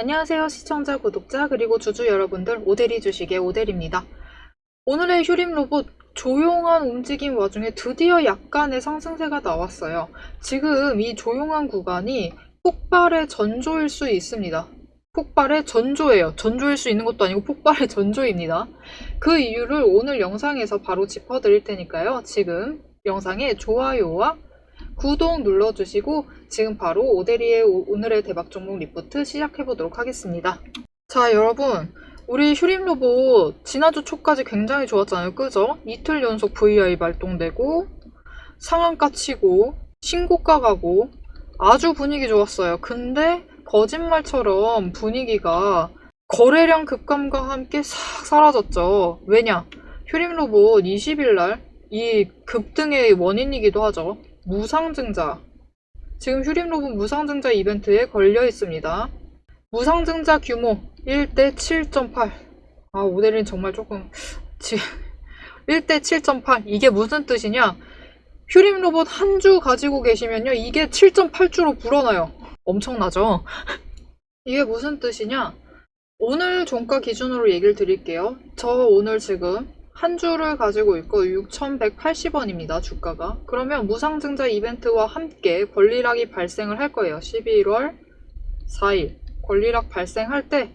안녕하세요 시청자, 구독자, 그리고 주주 여러분들, 오대리 주식의 오대리입니다. 오늘의 휴림 로봇 조용한 움직임 와중에 드디어 약간의 상승세가 나왔어요. 지금 이 조용한 구간이 폭발의 전조일 수 있습니다. 폭발의 전조예요. 전조일 수 있는 것도 아니고 폭발의 전조입니다. 그 이유를 오늘 영상에서 바로 짚어드릴 테니까요. 지금 영상에 좋아요와 구독 눌러주시고 지금 바로 오대리의 오늘의 대박 종목 리포트 시작해보도록 하겠습니다. 자, 여러분, 우리 휴림 로봇 지난주 초까지 굉장히 좋았잖아요. 그죠? 이틀 연속 VI 발동되고 상한가 치고 신고가 가고 아주 분위기 좋았어요. 근데 거짓말처럼 분위기가 거래량 급감과 함께 싹 사라졌죠. 왜냐? 휴림 로봇 20일날 이 급등의 원인이기도 하죠. 무상증자. 지금 휴림 로봇 무상증자 이벤트에 걸려 있습니다. 무상증자 규모 1대 7.8. 아, 오데린 정말 조금 1대 7.8. 이게 무슨 뜻이냐? 휴림 로봇 한 주 가지고 계시면요, 이게 7.8주로 불어나요. 엄청나죠? 이게 무슨 뜻이냐? 오늘 종가 기준으로 얘기를 드릴게요. 저 오늘 지금 한 주를 가지고 있고 6,180원입니다. 주가가. 그러면 무상증자 이벤트와 함께 권리락이 발생을 할 거예요. 11월 4일 권리락 발생할 때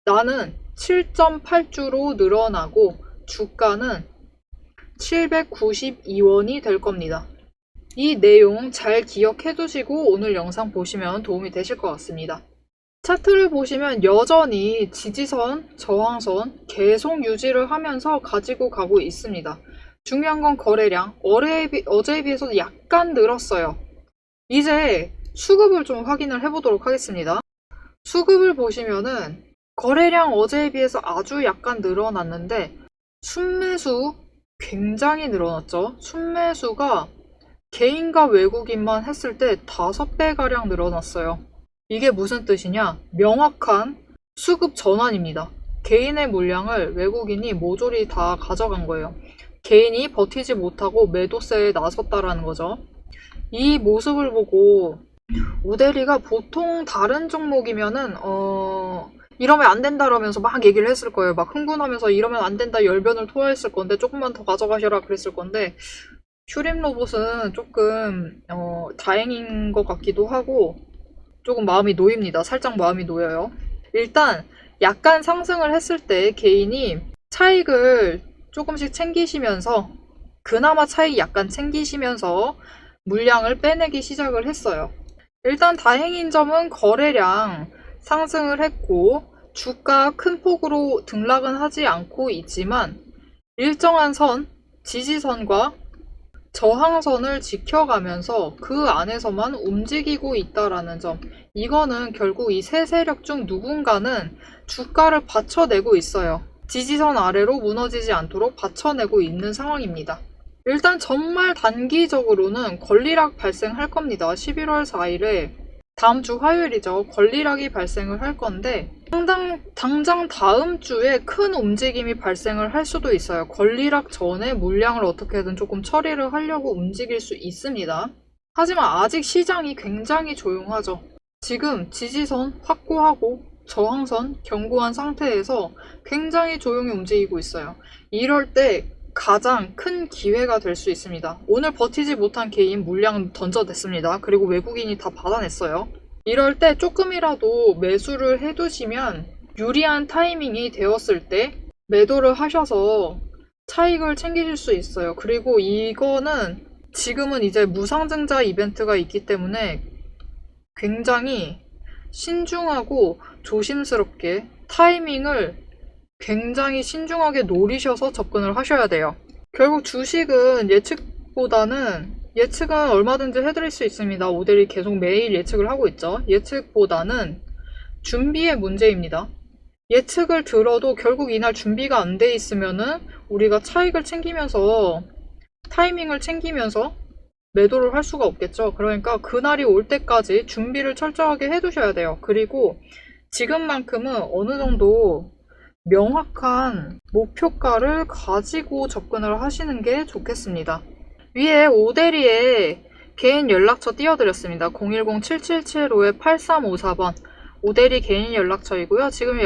나는 7.8주로 늘어나고 주가는 792원이 될 겁니다. 이 내용 잘 기억해 두시고 오늘 영상 보시면 도움이 되실 것 같습니다. 차트를 보시면 여전히 지지선, 저항선 계속 유지를 하면서 가지고 가고 있습니다. 중요한 건 거래량, 어제에 비해서도 약간 늘었어요. 이제 수급을 좀 확인을 해보도록 하겠습니다. 수급을 보시면은 거래량 어제에 비해서 아주 약간 늘어났는데 순매수 굉장히 늘어났죠. 순매수가 개인과 외국인만 했을 때 5배가량 늘어났어요. 이게 무슨 뜻이냐? 명확한 수급 전환입니다. 개인의 물량을 외국인이 모조리 다 가져간 거예요. 개인이 버티지 못하고 매도세에 나섰다라는 거죠. 이 모습을 보고 오대리가 보통 다른 종목이면은 이러면 안 된다라면서 막 얘기를 했을 거예요. 막 흥분하면서 이러면 안 된다 열변을 토했을 건데 조금만 더 가져가셔라 그랬을 건데 휴림 로봇은 조금 다행인 것 같기도 하고 조금 마음이 놓입니다. 살짝 마음이 놓여요. 일단 약간 상승을 했을 때 개인이 차익을 조금씩 챙기시면서 그나마 차익 약간 챙기시면서 물량을 빼내기 시작을 했어요. 일단 다행인 점은 거래량 상승을 했고 주가 큰 폭으로 등락은 하지 않고 있지만 일정한 선, 지지선과 저항선을 지켜가면서 그 안에서만 움직이고 있다라는 점. 이거는 결국 이 세 세력 중 누군가는 주가를 받쳐내고 있어요. 지지선 아래로 무너지지 않도록 받쳐내고 있는 상황입니다. 일단 정말 단기적으로는 권리락 발생할 겁니다. 11월 4일에 다음 주 화요일이죠. 권리락이 발생을 할 건데 당장 다음 주에 큰 움직임이 발생을 할 수도 있어요. 권리락 전에 물량을 어떻게든 조금 처리를 하려고 움직일 수 있습니다. 하지만 아직 시장이 굉장히 조용하죠. 지금 지지선 확고하고 저항선 견고한 상태에서 굉장히 조용히 움직이고 있어요. 이럴 때 가장 큰 기회가 될 수 있습니다. 오늘 버티지 못한 개인 물량 던져댔습니다. 그리고 외국인이 다 받아냈어요. 이럴 때 조금이라도 매수를 해두시면 유리한 타이밍이 되었을 때 매도를 하셔서 차익을 챙기실 수 있어요. 그리고 이거는 지금은 이제 무상증자 이벤트가 있기 때문에 굉장히 신중하고 조심스럽게 타이밍을 굉장히 신중하게 노리셔서 접근을 하셔야 돼요. 결국 주식은 예측은 얼마든지 해드릴 수 있습니다. 오데리 계속 매일 예측을 하고 있죠. 예측보다는 준비의 문제입니다. 예측을 들어도 결국 이날 준비가 안 돼 있으면은 우리가 차익을 챙기면서 타이밍을 챙기면서 매도를 할 수가 없겠죠. 그러니까 그날이 올 때까지 준비를 철저하게 해두셔야 돼요. 그리고 지금만큼은 어느 정도 명확한 목표가를 가지고 접근을 하시는 게 좋겠습니다. 위에 오대리에 개인 연락처 띄워드렸습니다. 010-7775-8354번 오대리 개인 연락처이고요. 지금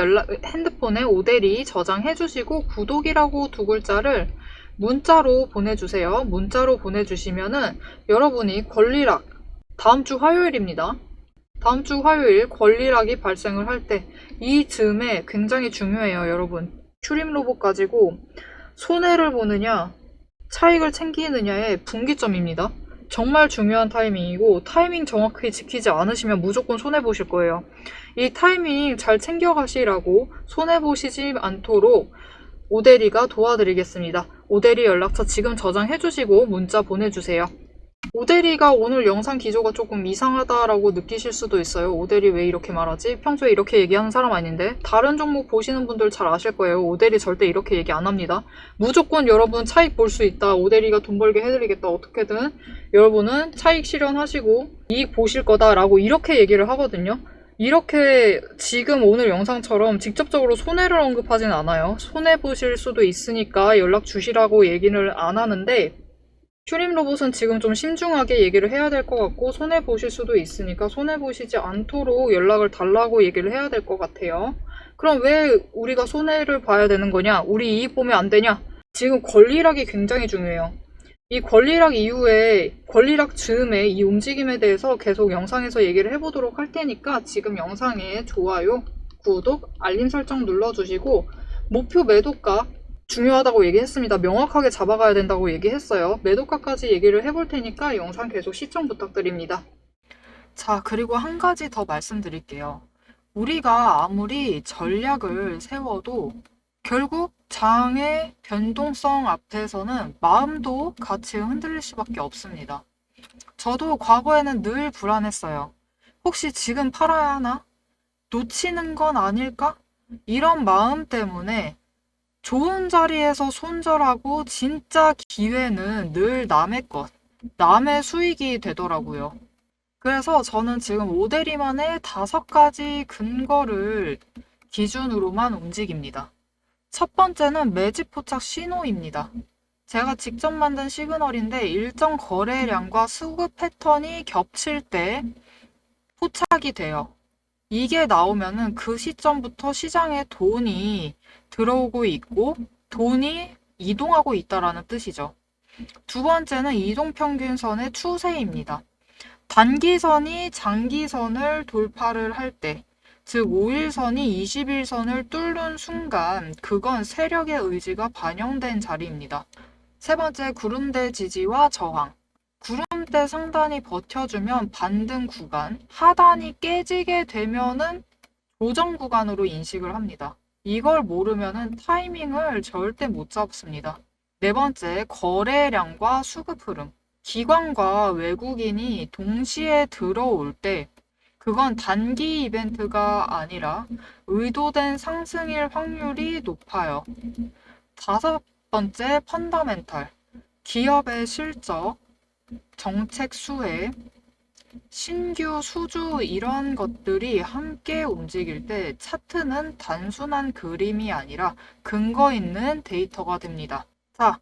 핸드폰에 오대리 저장해 주시고 구독이라고 두 글자를 문자로 보내주세요. 문자로 보내주시면은 여러분이 권리락, 다음 주 화요일입니다. 다음 주 화요일 권리락이 발생을 할 때 이 즈음에 굉장히 중요해요, 여러분. 큐림 로봇 가지고 손해를 보느냐, 차익을 챙기느냐의 분기점입니다. 정말 중요한 타이밍이고 타이밍 정확히 지키지 않으시면 무조건 손해보실 거예요. 이 타이밍 잘 챙겨가시라고 손해보시지 않도록 오대리가 도와드리겠습니다. 오대리 연락처 지금 저장해주시고 문자 보내주세요. 오대리가 오늘 영상 기조가 조금 이상하다라고 느끼실 수도 있어요. 오대리 왜 이렇게 말하지? 평소에 이렇게 얘기하는 사람 아닌데? 다른 종목 보시는 분들 잘 아실 거예요. 오대리 절대 이렇게 얘기 안 합니다. 무조건 여러분 차익 볼 수 있다. 오대리가 돈 벌게 해드리겠다. 어떻게든 여러분은 차익 실현하시고 이익 보실 거다라고 이렇게 얘기를 하거든요. 이렇게 지금 오늘 영상처럼 직접적으로 손해를 언급하진 않아요. 손해 보실 수도 있으니까 연락 주시라고 얘기를 안 하는데 큐림 로봇은 지금 좀 신중하게 얘기를 해야 될 것 같고 손해보실 수도 있으니까 손해보시지 않도록 연락을 달라고 얘기를 해야 될 것 같아요. 그럼 왜 우리가 손해를 봐야 되는 거냐? 우리 이익 보면 안 되냐? 지금 권리락이 굉장히 중요해요. 이 권리락 이후에 권리락 즈음에 이 움직임에 대해서 계속 영상에서 얘기를 해보도록 할 테니까 지금 영상에 좋아요, 구독, 알림 설정 눌러주시고 목표 매도가 중요하다고 얘기했습니다. 명확하게 잡아가야 된다고 얘기했어요. 매도가까지 얘기를 해볼 테니까 영상 계속 시청 부탁드립니다. 자, 그리고 한 가지 더 말씀드릴게요. 우리가 아무리 전략을 세워도 결국 장의 변동성 앞에서는 마음도 같이 흔들릴 수밖에 없습니다. 저도 과거에는 늘 불안했어요. 혹시 지금 팔아야 하나? 놓치는 건 아닐까? 이런 마음 때문에 좋은 자리에서 손절하고 진짜 기회는 늘 남의 것, 남의 수익이 되더라고요. 그래서 저는 지금 오대리만의 5가지 근거를 기준으로만 움직입니다. 첫 번째는 매집 포착 신호입니다. 제가 직접 만든 시그널인데 일정 거래량과 수급 패턴이 겹칠 때 포착이 돼요. 이게 나오면은 그 시점부터 시장에 돈이 들어오고 있고 돈이 이동하고 있다라는 뜻이죠. 두 번째는 이동평균선의 추세입니다. 단기선이 장기선을 돌파를 할 때, 즉 5일선이 20일선을 뚫는 순간 그건 세력의 의지가 반영된 자리입니다. 세 번째, 구름대 지지와 저항. 구름대 상단이 버텨주면 반등 구간, 하단이 깨지게 되면은 조정 구간으로 인식을 합니다. 이걸 모르면은 타이밍을 절대 못 잡습니다. 네 번째, 거래량과 수급 흐름. 기관과 외국인이 동시에 들어올 때 그건 단기 이벤트가 아니라 의도된 상승일 확률이 높아요. 다섯 번째, 펀더멘탈. 기업의 실적, 정책 수혜, 신규 수주 이런 것들이 함께 움직일 때 차트는 단순한 그림이 아니라 근거 있는 데이터가 됩니다. 자,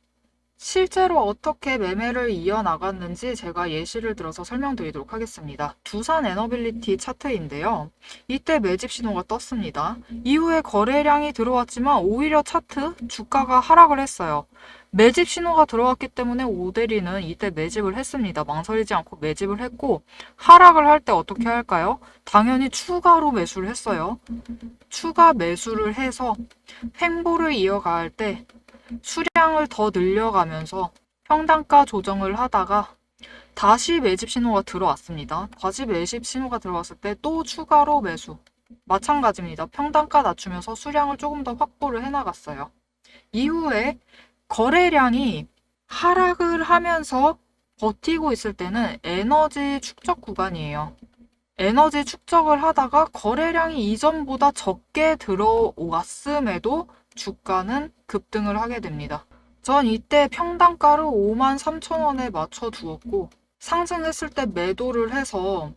실제로 어떻게 매매를 이어나갔는지 제가 예시를 들어서 설명드리도록 하겠습니다. 두산 에너빌리티 차트인데요. 이때 매집 신호가 떴습니다. 이후에 거래량이 들어왔지만 오히려 차트 주가가 하락을 했어요. 매집 신호가 들어왔기 때문에 오대리는 이때 매집을 했습니다. 망설이지 않고 매집을 했고 하락을 할 때 어떻게 할까요? 당연히 추가로 매수를 했어요. 추가 매수를 해서 횡보를 이어갈 때 수량을 더 늘려가면서 평단가 조정을 하다가 다시 매집 신호가 들어왔습니다. 다시 매집 신호가 들어왔을 때 또 추가로 매수. 마찬가지입니다. 평단가 낮추면서 수량을 조금 더 확보를 해나갔어요. 이후에 거래량이 하락을 하면서 버티고 있을 때는 에너지 축적 구간이에요. 에너지 축적을 하다가 거래량이 이전보다 적게 들어왔음에도 주가는 급등을 하게 됩니다. 전 이때 평단가를 53,000원에 맞춰 두었고 상승했을 때 매도를 해서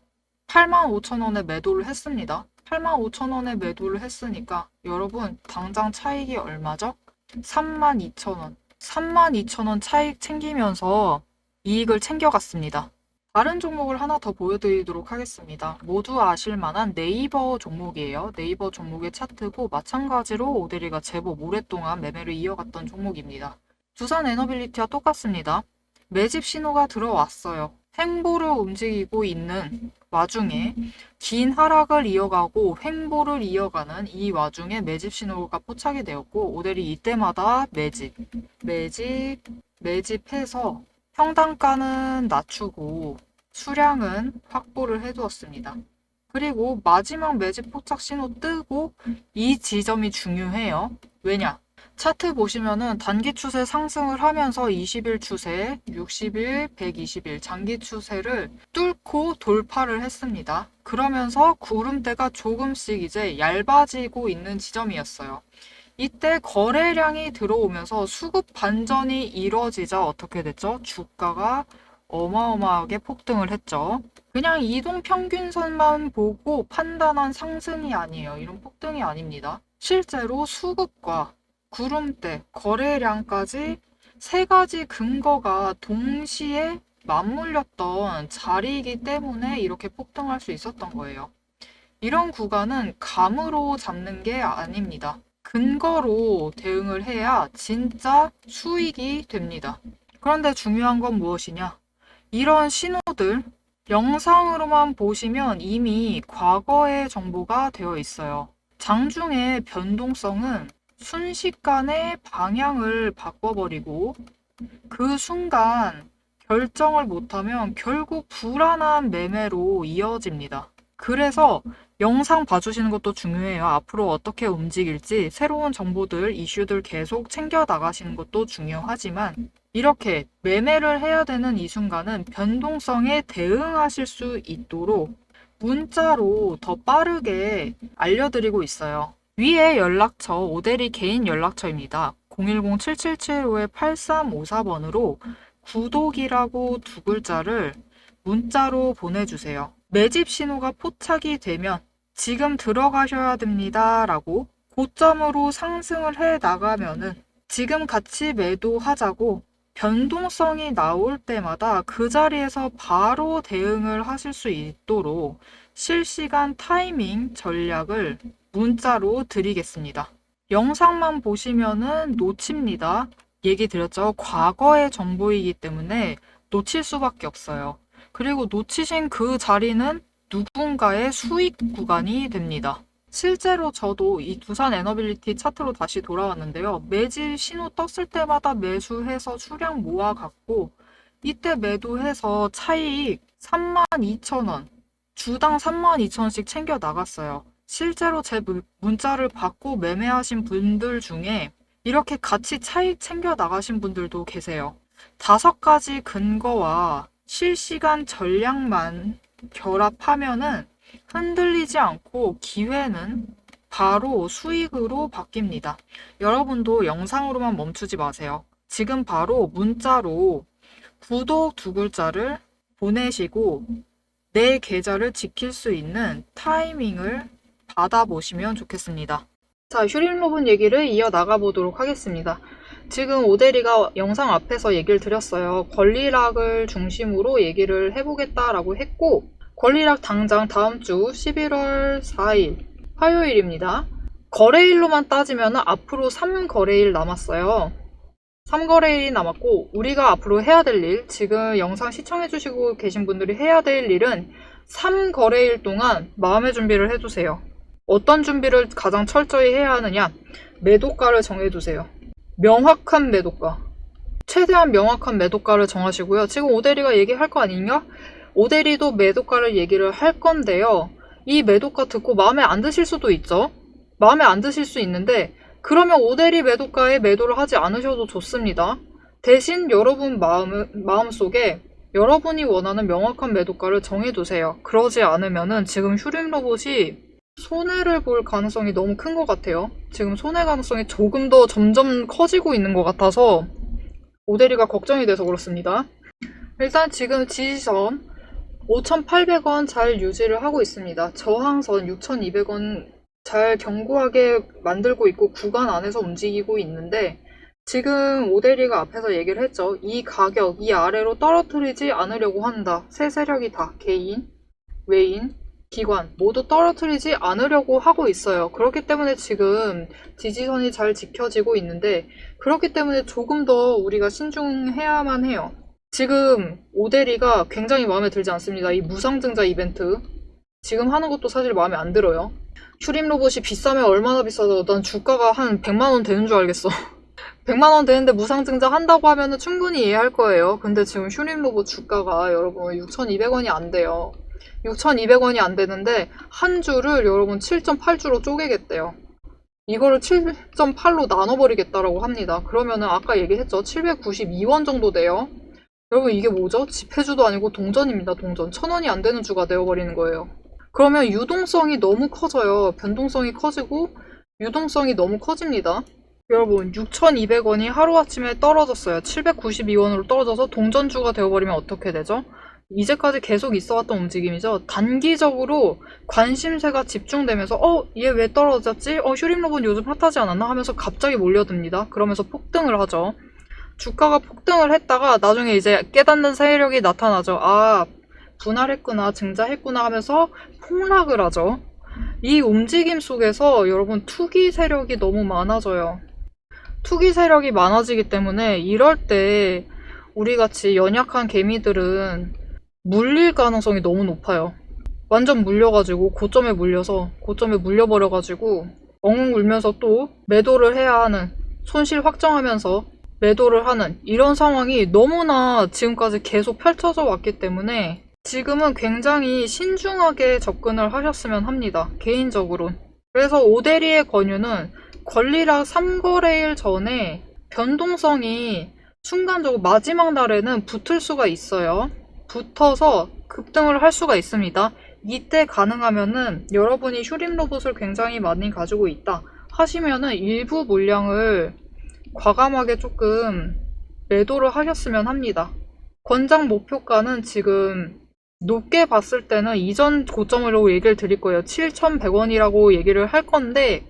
85,000원에 매도를 했습니다. 85,000원에 매도를 했으니까 여러분 당장 차익이 얼마죠? 32,000원. 32,000원 차익 챙기면서 이익을 챙겨갔습니다. 다른 종목을 하나 더 보여드리도록 하겠습니다. 모두 아실만한 네이버 종목이에요. 네이버 종목의 차트고 마찬가지로 오데리가 제법 오랫동안 매매를 이어갔던 종목입니다. 두산 에너빌리티와 똑같습니다. 매집 신호가 들어왔어요. 횡보를 움직이고 있는 와중에 긴 하락을 이어가고 횡보를 이어가는 이 와중에 매집 신호가 포착이 되었고 오데리 이때마다 매집해서 평단가는 낮추고 수량은 확보를 해두었습니다. 그리고 마지막 매집 포착 신호 뜨고 이 지점이 중요해요. 왜냐? 차트 보시면은 단기 추세 상승을 하면서 20일 추세, 60일, 120일 장기 추세를 뚫고 돌파를 했습니다. 그러면서 구름대가 조금씩 이제 얇아지고 있는 지점이었어요. 이때 거래량이 들어오면서 수급 반전이 이뤄지자 어떻게 됐죠? 주가가 어마어마하게 폭등을 했죠. 그냥 이동 평균선만 보고 판단한 상승이 아니에요. 이런 폭등이 아닙니다. 실제로 수급과 구름대, 거래량까지 세 가지 근거가 동시에 맞물렸던 자리이기 때문에 이렇게 폭등할 수 있었던 거예요. 이런 구간은 감으로 잡는 게 아닙니다. 근거로 대응을 해야 진짜 수익이 됩니다. 그런데 중요한 건 무엇이냐? 이런 신호들, 영상으로만 보시면 이미 과거의 정보가 되어 있어요. 장중의 변동성은 순식간에 방향을 바꿔버리고 그 순간 결정을 못하면 결국 불안한 매매로 이어집니다. 그래서 영상 봐주시는 것도 중요해요. 앞으로 어떻게 움직일지 새로운 정보들, 이슈들 계속 챙겨 나가시는 것도 중요하지만 이렇게 매매를 해야 되는 이 순간은 변동성에 대응하실 수 있도록 문자로 더 빠르게 알려드리고 있어요. 위에 연락처, 오데리 개인 연락처입니다. 010-7775-8354번으로 구독이라고 두 글자를 문자로 보내주세요. 매집 신호가 포착이 되면 지금 들어가셔야 됩니다 라고 고점으로 상승을 해 나가면은 지금 같이 매도하자고 변동성이 나올 때마다 그 자리에서 바로 대응을 하실 수 있도록 실시간 타이밍 전략을 문자로 드리겠습니다. 영상만 보시면은 놓칩니다. 얘기 드렸죠? 과거의 정보이기 때문에 놓칠 수밖에 없어요. 그리고 놓치신 그 자리는 누군가의 수익 구간이 됩니다. 실제로 저도 이 두산 에너빌리티 차트로 다시 돌아왔는데요. 매집 신호 떴을 때마다 매수해서 수량 모아갔고 이때 매도해서 차익 32,000원, 주당 32,000원씩 챙겨 나갔어요. 실제로 제 문자를 받고 매매하신 분들 중에 이렇게 같이 차익 챙겨 나가신 분들도 계세요. 5가지 근거와 실시간 전략만 결합하면은 흔들리지 않고 기회는 바로 수익으로 바뀝니다. 여러분도 영상으로만 멈추지 마세요. 지금 바로 문자로 구독 두 글자를 보내시고 내 계좌를 지킬 수 있는 타이밍을 받아보시면 좋겠습니다. 자, 휴림로봇 얘기를 이어나가 보도록 하겠습니다. 지금 오데리가 영상 앞에서 얘기를 드렸어요. 권리락을 중심으로 얘기를 해보겠다라고 했고 권리락 당장 다음 주 11월 4일 화요일입니다. 거래일로만 따지면 앞으로 3거래일 남았어요. 3거래일이 남았고 우리가 앞으로 해야 될 일, 지금 영상 시청해주시고 계신 분들이 해야 될 일은 3거래일 동안 마음의 준비를 해두세요. 어떤 준비를 가장 철저히 해야 하느냐? 매도가를 정해두세요. 명확한 매도가. 최대한 명확한 매도가를 정하시고요. 지금 오데리가 얘기할 거 아닌가? 오데리도 매도가를 얘기를 할 건데요. 이 매도가 듣고 마음에 안 드실 수도 있죠. 마음에 안 드실 수 있는데 그러면 오데리 매도가에 매도를 하지 않으셔도 좋습니다. 대신 여러분 마음속에 여러분이 원하는 명확한 매도가를 정해두세요. 그러지 않으면은 지금 휴림 로봇이 손해를 볼 가능성이 너무 큰 것 같아요. 지금 손해 가능성이 조금 더 점점 커지고 있는 것 같아서 오데리가 걱정이 돼서 그렇습니다. 일단 지금 지지선 5,800원 잘 유지를 하고 있습니다. 저항선 6,200원 잘 견고하게 만들고 있고 구간 안에서 움직이고 있는데 지금 오대리가 앞에서 얘기를 했죠. 이 가격, 이 아래로 떨어뜨리지 않으려고 한다. 세 세력이 다 개인, 외인, 기관 모두 떨어뜨리지 않으려고 하고 있어요. 그렇기 때문에 지금 지지선이 잘 지켜지고 있는데 그렇기 때문에 조금 더 우리가 신중해야만 해요. 지금 오대리가 굉장히 마음에 들지 않습니다. 이 무상증자 이벤트 지금 하는 것도 사실 마음에 안 들어요. 슈림 로봇이 비싸면 얼마나 비싸서 난 주가가 한 100만원 되는 줄 알겠어. 100만원 되는데 무상증자 한다고 하면은 충분히 이해할 거예요. 근데 지금 슈림 로봇 주가가 여러분 6,200원이 안 돼요. 6,200원이 안 되는데 한 주를 여러분 7.8주로 쪼개겠대요. 이거를 7.8로 나눠버리겠다라고 합니다. 그러면은 아까 얘기했죠. 792원 정도 돼요. 여러분 이게 뭐죠? 집회주도 아니고 동전입니다. 동전. 1,000원이 안 되는 주가 되어버리는 거예요. 그러면 유동성이 너무 커져요. 변동성이 커지고 유동성이 너무 커집니다. 여러분 6,200원이 하루아침에 떨어졌어요. 792원으로 떨어져서 동전주가 되어버리면 어떻게 되죠? 이제까지 계속 있어왔던 움직임이죠. 단기적으로 관심세가 집중되면서 얘 왜 떨어졌지? 슈림 로봇 요즘 핫하지 않았나? 하면서 갑자기 몰려듭니다. 그러면서 폭등을 하죠. 주가가 폭등을 했다가 나중에 이제 깨닫는 세력이 나타나죠. 아, 분할했구나, 증자했구나 하면서 폭락을 하죠. 이 움직임 속에서 여러분 투기 세력이 너무 많아져요. 투기 세력이 많아지기 때문에 이럴 때 우리같이 연약한 개미들은 물릴 가능성이 너무 높아요. 완전 물려가지고 고점에 물려서 고점에 물려버려가지고 엉엉 울면서 또 매도를 해야 하는, 손실 확정하면서 매도를 하는 이런 상황이 너무나 지금까지 계속 펼쳐져 왔기 때문에 지금은 굉장히 신중하게 접근을 하셨으면 합니다. 개인적으로. 그래서 오대리의 권유는 권리락 3거래일 전에 변동성이 순간적으로 마지막 날에는 붙을 수가 있어요. 붙어서 급등을 할 수가 있습니다. 이때 가능하면은 여러분이 슈림 로봇을 굉장히 많이 가지고 있다 하시면은 일부 물량을 과감하게 조금 매도를 하셨으면 합니다. 권장 목표가는 지금 높게 봤을 때는 이전 고점으로 얘기를 드릴 거예요. 7,100원이라고 얘기를 할 건데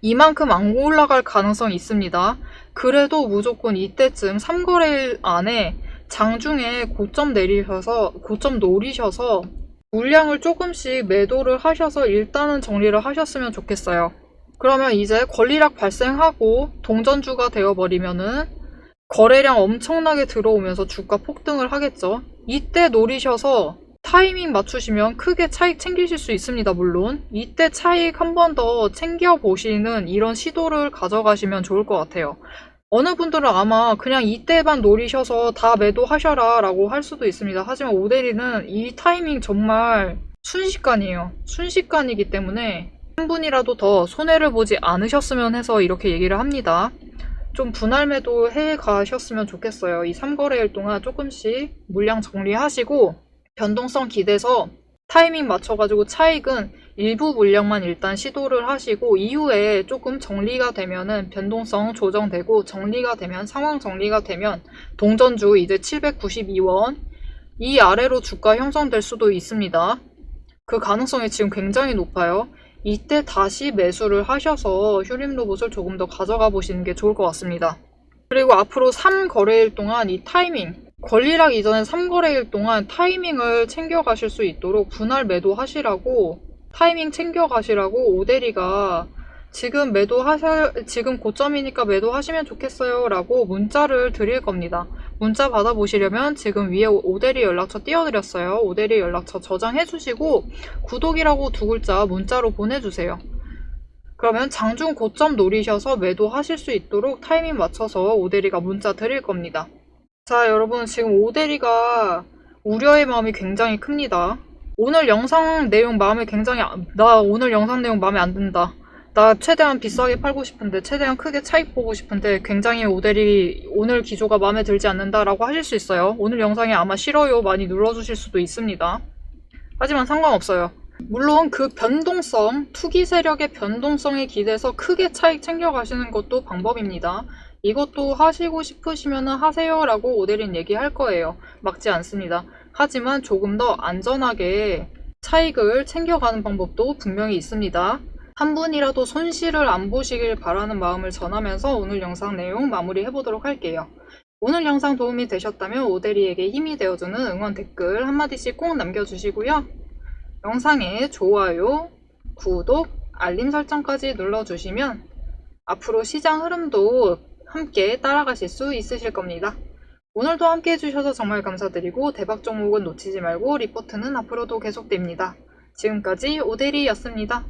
이만큼 안 올라갈 가능성이 있습니다. 그래도 무조건 이때쯤 3거래일 안에 장중에 고점 노리셔서 물량을 조금씩 매도를 하셔서 일단은 정리를 하셨으면 좋겠어요. 그러면 이제 권리락 발생하고 동전주가 되어버리면은 거래량 엄청나게 들어오면서 주가 폭등을 하겠죠. 이때 노리셔서 타이밍 맞추시면 크게 차익 챙기실 수 있습니다. 물론 이때 차익 한 번 더 챙겨보시는 이런 시도를 가져가시면 좋을 것 같아요. 어느 분들은 아마 그냥 이때만 노리셔서 다 매도하셔라 라고 할 수도 있습니다. 하지만 오대리는 이 타이밍 정말 순식간이에요. 순식간이기 때문에 한 분이라도 더 손해를 보지 않으셨으면 해서 이렇게 얘기를 합니다. 좀 분할 매도 해 가셨으면 좋겠어요. 이 3거래일 동안 조금씩 물량 정리하시고 변동성 기대서 타이밍 맞춰가지고 차익은 일부 물량만 일단 시도를 하시고 이후에 조금 정리가 되면은 변동성 조정되고 정리가 되면 상황 정리가 되면 동전주 이제 792원 이 아래로 주가 형성될 수도 있습니다. 그 가능성이 지금 굉장히 높아요. 이때 다시 매수를 하셔서 슈림 로봇을 조금 더 가져가 보시는 게 좋을 것 같습니다. 그리고 앞으로 3거래일 동안 이 타이밍 권리락 이전에 3거래일 동안 타이밍을 챙겨가실 수 있도록 분할 매도하시라고 타이밍 챙겨가시라고 오대리가 지금 지금 고점이니까 매도하시면 좋겠어요 라고 문자를 드릴 겁니다. 문자 받아보시려면 지금 위에 오대리 연락처 띄워드렸어요. 오대리 연락처 저장해주시고 구독이라고 2글자 문자로 보내주세요. 그러면 장중 고점 노리셔서 매도하실 수 있도록 타이밍 맞춰서 오대리가 문자 드릴 겁니다. 자, 여러분 지금 오대리가 우려의 마음이 굉장히 큽니다. 오늘 영상 내용 나 오늘 영상 내용 마음에 안 든다. 나 최대한 비싸게 팔고 싶은데 최대한 크게 차익 보고 싶은데 굉장히 오대리 오늘 기조가 마음에 들지 않는다 라고 하실 수 있어요. 오늘 영상에 아마 싫어요 많이 눌러주실 수도 있습니다. 하지만 상관없어요. 물론 그 변동성, 투기 세력의 변동성에 기대서 크게 차익 챙겨가시는 것도 방법입니다. 이것도 하시고 싶으시면 하세요 라고 오대리는 얘기할 거예요. 막지 않습니다. 하지만 조금 더 안전하게 차익을 챙겨가는 방법도 분명히 있습니다. 한 분이라도 손실을 안 보시길 바라는 마음을 전하면서 오늘 영상 내용 마무리해 보도록 할게요. 오늘 영상 도움이 되셨다면 오대리에게 힘이 되어주는 응원 댓글 한마디씩 꼭 남겨주시고요. 영상에 좋아요, 구독, 알림 설정까지 눌러주시면 앞으로 시장 흐름도 함께 따라가실 수 있으실 겁니다. 오늘도 함께 해주셔서 정말 감사드리고 대박 종목은 놓치지 말고 리포트는 앞으로도 계속됩니다. 지금까지 오대리였습니다.